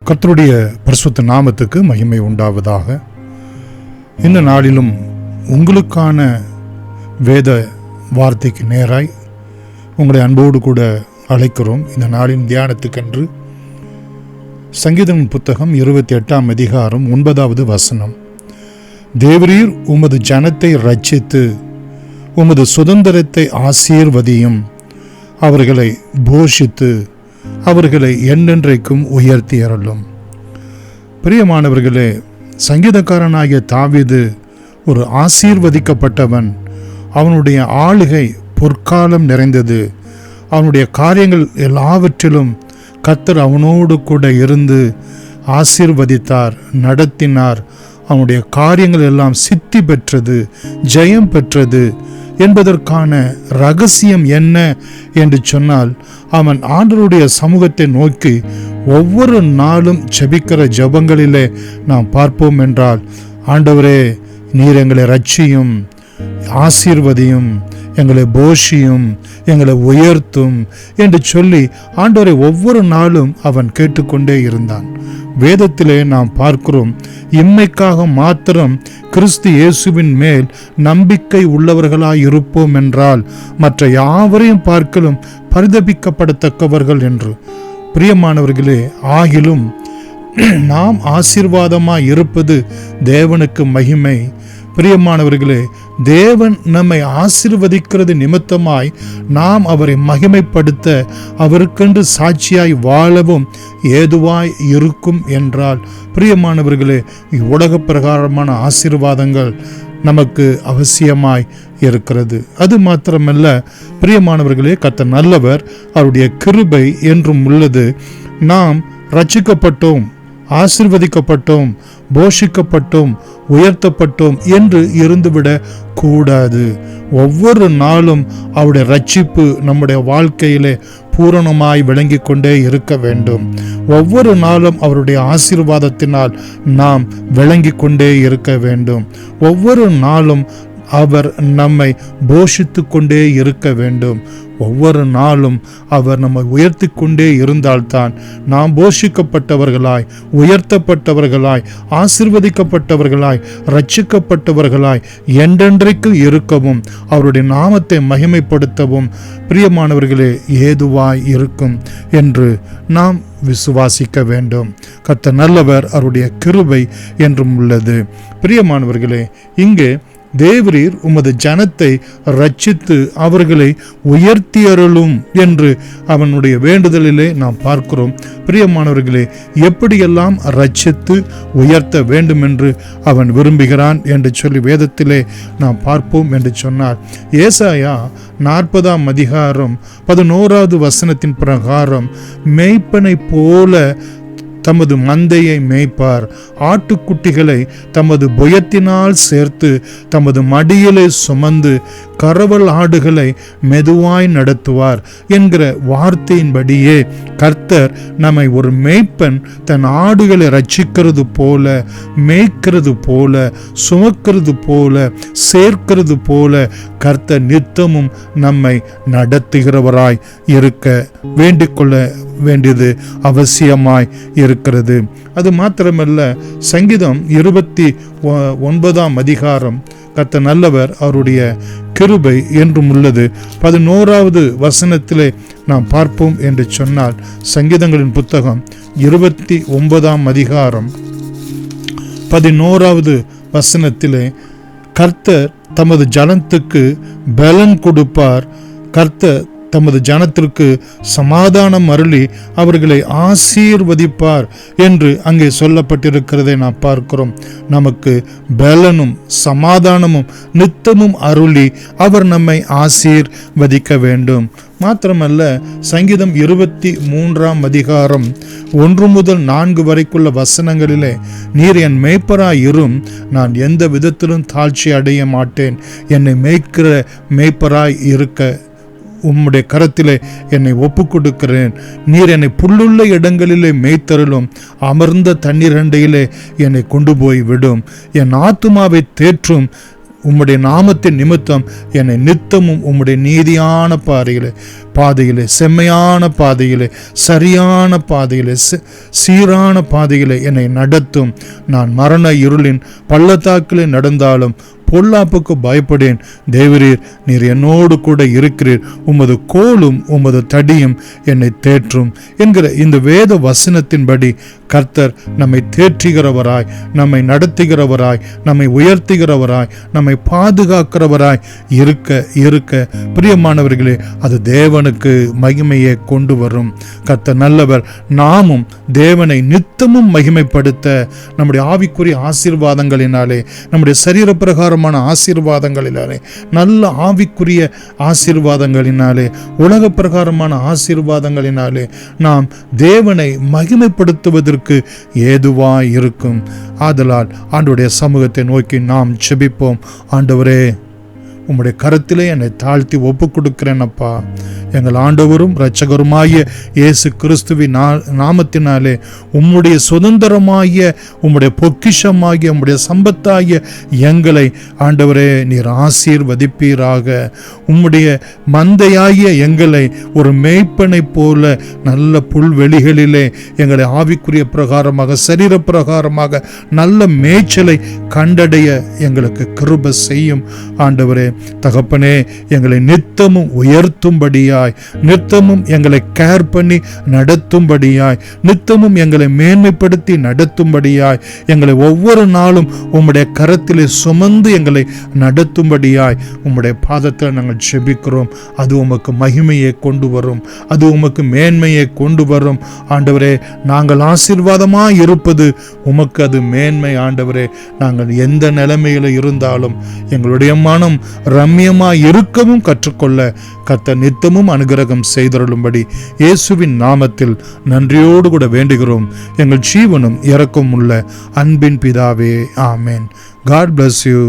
கர்த்தருடைய பரிசுத்த நாமத்துக்கு மகிமை உண்டாவதாக. இந்த நாளிலும் உங்களுக்கான வேத வார்த்தைக்கு நேராய் உங்களை அன்போடு கூட அழைக்கிறோம். இந்த நாளின் தியானத்துக்கென்று சங்கீதம் புத்தகம் 28ஆம் அதிகாரம் 9வது வசனம். தேவரீர் உமது ஜனத்தை ரட்சித்து உமது சுதந்திரத்தை ஆசீர்வதியும், அவர்களை போஷித்து அவர்களை என்றென்றைக்கும் உயர்த்தி அருளும். பிரியமானவர்களே, சங்கீதக்காரனாகிய தாவீது ஒரு ஆசீர்வதிக்கப்பட்டவன். அவனுடைய ஆளுகை பொற்காலம் நிறைந்தது. அவனுடைய காரியங்கள் எல்லாவற்றிலும் கர்த்தர் அவனோடு கூட இருந்து ஆசீர்வதித்தார், நடத்தினார். அவனுடைய காரியங்கள் எல்லாம் சித்தி பெற்றது, ஜெயம் பெற்றது என்பதற்கான ரகசியம் என்ன என்று சொன்னால், அவன் ஆண்டவருடைய சமூகத்தை நோக்கி ஒவ்வொரு நாளும் ஜெபிக்கிற ஜெபங்களிலே நாம் பார்ப்போம் என்றால், ஆண்டவரே நீர் எங்களை ரட்சியும், ஆசீர்வதியும், எங்களை போஷியும், எங்களை உயர்த்தும் என்று சொல்லி ஆண்டவரை ஒவ்வொரு நாளும் அவன் கேட்டுக்கொண்டே இருந்தான். வேதத்திலே நாம் பார்க்கிறோம், இம்மைக்காக மாத்திரம் கிறிஸ்து இயேசுவின் மேல் நம்பிக்கை உள்ளவர்களாய் இருப்போம் என்றால் மற்ற யாவரையும் பார்க்கலும் பரிதபிக்கப்படத்தக்கவர்கள் என்று. பிரியமானவர்களே, ஆகிலும் நாம் ஆசீர்வாதமாய் இருப்பது தேவனுக்கு மகிமை. பிரியமானவர்களே, தேவன் நம்மை ஆசீர்வதிக்கிறது நிமித்தமாய் நாம் அவரை மகிமைப்படுத்த, அவருக்கென்று சாட்சியாய் வாழவும் ஏதுவாய் இருக்கும் என்றால், பிரியமானவர்களே, உலக பிரகாரமான ஆசீர்வாதங்கள் நமக்கு அவசியமாய் இருக்கிறது. அது மாத்திரமல்ல, பிரியமானவர்களே, கர்த்தர் நல்லவர், அவருடைய கிருபை என்றும் உள்ளது. நாம் ரட்சிக்கப்பட்டோம், ஆசீர்வதிக்கப்பட்டோம், போஷிக்கப்பட்டோம், உயர்த்தப்பட்டோம் என்று இருந்துவிடக் கூடாது. ஒவ்வொரு நாளும் அவருடைய ரட்சிப்பு நம்முடைய வாழ்க்கையிலே பூரணமாய் விளங்கி கொண்டே இருக்க வேண்டும். ஒவ்வொரு நாளும் அவருடைய ஆசீர்வாதத்தினால் நாம் விளங்கி கொண்டே இருக்க வேண்டும். ஒவ்வொரு நாளும் அவர் நம்மை போஷித்து கொண்டே இருக்க வேண்டும். ஒவ்வொரு நாளும் அவர் நம்மை உயர்த்தி கொண்டே இருந்தால்தான் நாம் போஷிக்கப்பட்டவர்களாய், உயர்த்தப்பட்டவர்களாய், ஆசீர்வதிக்கப்பட்டவர்களாய், ரட்சிக்கப்பட்டவர்களாய் என்றென்றைக்கு இருக்கவும் அவருடைய நாமத்தை மகிமைப்படுத்தவும் பிரியமானவர்களே ஏதுவாய் இருக்கும் என்று நாம் விசுவாசிக்க வேண்டும். கர்த்தர் நல்லவர், அவருடைய கிருபை என்றும் உள்ளது. பிரியமானவர்களே, இங்கே தேவரீர் உமது ஜனத்தை ரட்சித்து அவர்களை உயர்த்தியருளும் என்று அவனுடைய வேண்டுதலிலே நாம் பார்க்கிறோம். பிரியமானவர்களே, எப்படியெல்லாம் ரட்சித்து உயர்த்த வேண்டும் என்று அவன் விரும்புகிறான் என்று சொல்லி வேதத்திலே நாம் பார்ப்போம் என்று சொன்னார். ஏசாயா 40ஆம் அதிகாரம் 11வது வசனத்தின் பிரகாரம், மேய்ப்பனை போல தமது மந்தையை மேய்ப்பார், ஆட்டுக்குட்டிகளை தமது புயத்தினால் சேர்த்து தமது மடியிலே சுமந்து கறவல் ஆடுகளை மெதுவாய் நடத்துவார் என்கிற வார்த்தையின்படியே கர்த்தர் நம்மை ஒரு மேய்ப்பன் தன் ஆடுகளை ரட்சிக்கிறது போல, மேய்க்கிறது போல, சுமக்கிறது போல, சேர்க்கிறது போல கர்த்தர் நித்தமும் நம்மை நடத்துகிறவராய் இருக்க வேண்டிக்கொள்ள வேண்டியது அவசியமாய் இருக்கிறது. அது மாத்திரமல்ல, சங்கீதம் 29ஆம் அதிகாரம், கர்த்தர் நல்லவர், அவருடைய கிருபை என்றும் உள்ளது. 11வது வசனத்திலே நாம் பார்ப்போம் என்று சொன்னால், சங்கீதங்களின் புத்தகம் 29ஆம் அதிகாரம் 11வது வசனத்திலே, கர்த்தர் தமது ஜனத்துக்கு பலன் கொடுப்பார், கர்த்தர் தமது ஜனத்திற்கு சமாதானம் அருளி அவர்களை ஆசீர்வதிப்பார் என்று அங்கே சொல்லப்பட்டிருக்கிறதை நாம் பார்க்கிறோம். நமக்கு பலனும் சமாதானமும் நித்தமும் அருளி அவர் நம்மை ஆசீர்வதிக்க வேண்டும். மாத்திரமல்ல, சங்கீதம் 23ஆம் அதிகாரம் 1 முதல் 4 வரைக்குள்ள வசனங்களிலே, நீர் என் மேய்ப்பராயிரும், நான் எந்த விதத்திலும் தாழ்ச்சி அடைய மாட்டேன், என்னை மேய்க்கிற மேய்ப்பராய் இருக்க உம்முடைய கரத்திலே என்னை ஒப்பு கொடுக்கிறேன். நீர் என்னை புல்லுள்ள இடங்களிலே மேய்த்தருளும், அமர்ந்த தண்ணீர் அண்டையிலே என்னை கொண்டு போய் விடும். என் ஆத்துமாவை தேற்றும், உம்முடைய நாமத்தின் நிமித்தம் என்னை நித்தமும் உம்முடைய நீதியான பாதையிலே செம்மையான பாதையிலே சரியான பாதையிலே சீரான பாதையிலே என்னை நடத்தும். நான் மரண இருளின் பள்ளத்தாக்கிலே நடந்தாலும் பொல்லாப்புக்கு பயப்படேன். தேவரீர், நீர் என்னோடு கூட இருக்கிறீர். உமது கோலும் உமது தடியும் என்னை தேற்றும் என்கிற இந்த வேத வசனத்தின்படி கர்த்தர் நம்மை தேற்றுகிறவராய், நம்மை நடத்துகிறவராய், நம்மை உயர்த்துகிறவராய், நம்மை பாதுகாக்கிறவராய் இருக்க பிரியமானவர்களே, அது தேவனுக்கு மகிமையை கொண்டு வரும். கர்த்தர் நல்லவர். நாமும் தேவனை நித்தமும் மகிமைப்படுத்த நம்முடைய ஆவிக்குரிய ஆசீர்வாதங்களினாலே, நம்முடைய சரீர பிரகாரமான ஆசீர்வாதங்களினாலே, நல்ல ஆவிக்குரிய ஆசீர்வாதங்களினாலே, உலக பிரகாரமான ஆசீர்வாதங்களினாலே நாம் தேவனை மகிமைப்படுத்துவதற்கு ஏதுவாய் இருக்கும். ஆதலால் ஆண்டவருடைய சமூகத்தை நோக்கி நாம் ஜெபிப்போம். ஆண்டவரே, உம்முடைய கரத்திலே என்னை தாழ்த்தி ஒப்பு கொடுக்கிறேன் அப்பா. எங்கள் ஆண்டவரும் இரட்சகருமாகிய இயேசு கிறிஸ்துவின் நாமத்தினாலே உம்முடைய சுதந்திரமாகிய, உம்முடைய பொக்கிஷமாகிய, உம்முடைய சம்பத்தாகிய எங்களை ஆண்டவரே நீர் ஆசீர்வதிப்பீராக. உம்முடைய மந்தையாகிய எங்களை ஒரு மேய்ப்பனை போல நல்ல புல்வெளிகளிலே எங்களை ஆவிக்குரிய பிரகாரமாக, சரீர பிரகாரமாக நல்ல மேய்ச்சலை கண்டடைய எங்களுக்கு கிருபை செய்யும். ஆண்டவரே தகப்பனே, எங்களை நித்தமும் உயர்த்தும்படியாய், நித்தமும் எங்களை கேர் பண்ணி நடத்தும்படியாய், நித்தமும் எங்களை மேன்மைப்படுத்தி நடத்தும்படியாய், எங்களை ஒவ்வொரு நாளும் உம்முடைய கரத்திலே சுமந்து எங்களை நடத்தும்படியாய் உம்முடைய பாதத்தில் நாங்கள் ஜெபிக்கிறோம். அது உமக்கு மகிமையை கொண்டு வரும், அது உமக்கு மேன்மையை கொண்டு வரும். ஆண்டவரே, நாங்கள் ஆசீர்வாதமாய் இருப்பது உமக்கு அது மேன்மை. ஆண்டவரே, நாங்கள் எந்த நிலைமையில இருந்தாலும் எங்களுடைய மனம் ரம்யமாய் இருக்கவும் கற்றுக்கொள்ள கர்த்தர் நித்தமும் அனுகிரகம் செய்தருளும்படி இயேசுவின் நாமத்தில் நன்றியோடு கூட வேண்டுகிறோம். எங்கள் ஜீவனும் இரக்கம் உள்ள அன்பின் பிதாவே, ஆமேன். God bless you.